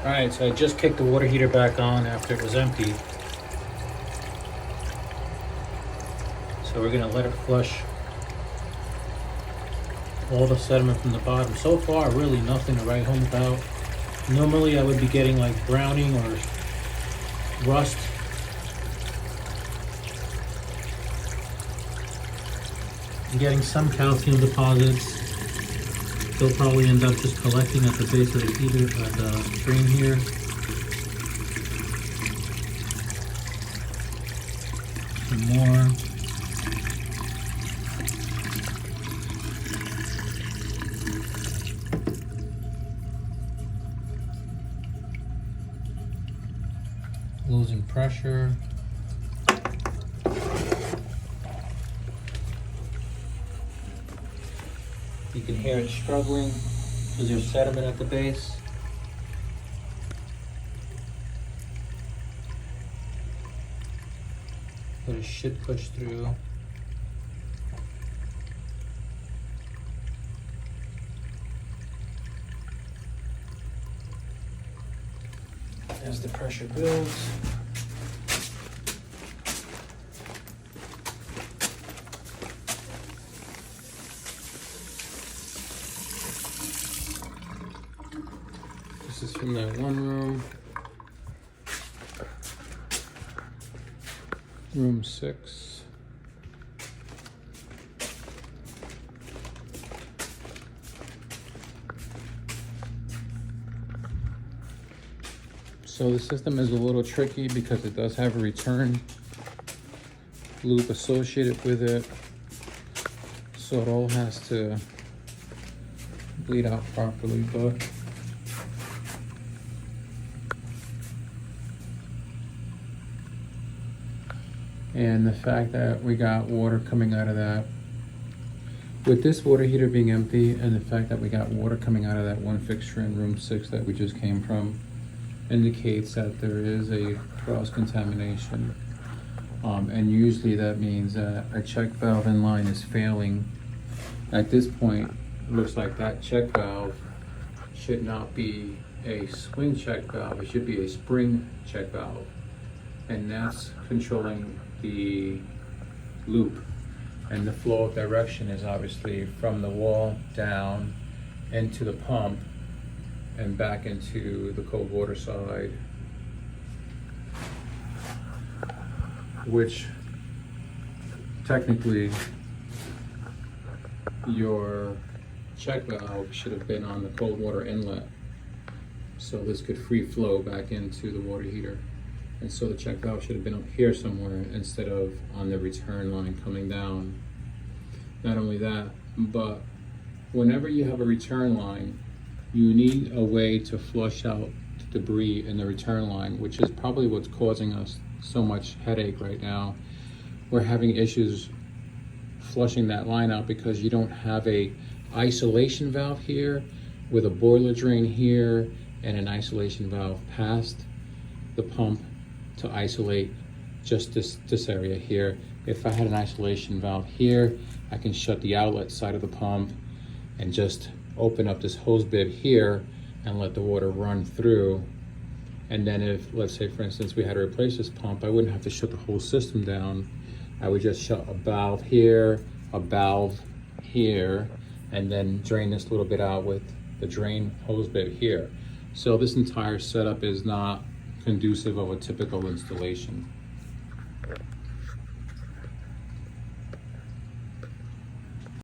Alright, so I just kicked the water heater back on after it was empty. So we're gonna let it flush all the sediment from the bottom. So far, really nothing to write home about. Normally I would be getting like browning or rust. I'm getting some calcium deposits. They'll probably end up just collecting at the base of the heater, the drain here. Some more. Losing pressure. You can hear it struggling because there's sediment at the base. But it should push through. As the pressure builds. This is from that one room. Room 6. So the system is a little tricky because it does have a return loop associated with it. So it all has to bleed out properly, but and the fact that we got water coming out of that, with this water heater being empty, and the fact that we got water coming out of that one fixture in room 6 that we just came from, indicates that there is a cross contamination. And usually that means that a check valve in line is failing. At this point, it looks like that check valve should not be a swing check valve, it should be a spring check valve. And that's controlling the loop. And the flow of direction is obviously from the wall down into the pump and back into the cold water side, which technically your check valve should have been on the cold water inlet, so this could free flow back into the water heater. And so the check valve should have been up here somewhere instead of on the return line coming down. Not only that, but whenever you have a return line, you need a way to flush out debris in the return line, which is probably what's causing us so much headache right now. We're having issues flushing that line out because you don't have a isolation valve here with a boiler drain here and an isolation valve past the pump to isolate just this area here. If I had an isolation valve here, I can shut the outlet side of the pump and just open up this hose bib here and let the water run through. And then if, let's say for instance, we had to replace this pump, I wouldn't have to shut the whole system down. I would just shut a valve here, a valve here, and then drain this little bit out with the drain hose bib here. So this entire setup is not conducive of a typical installation.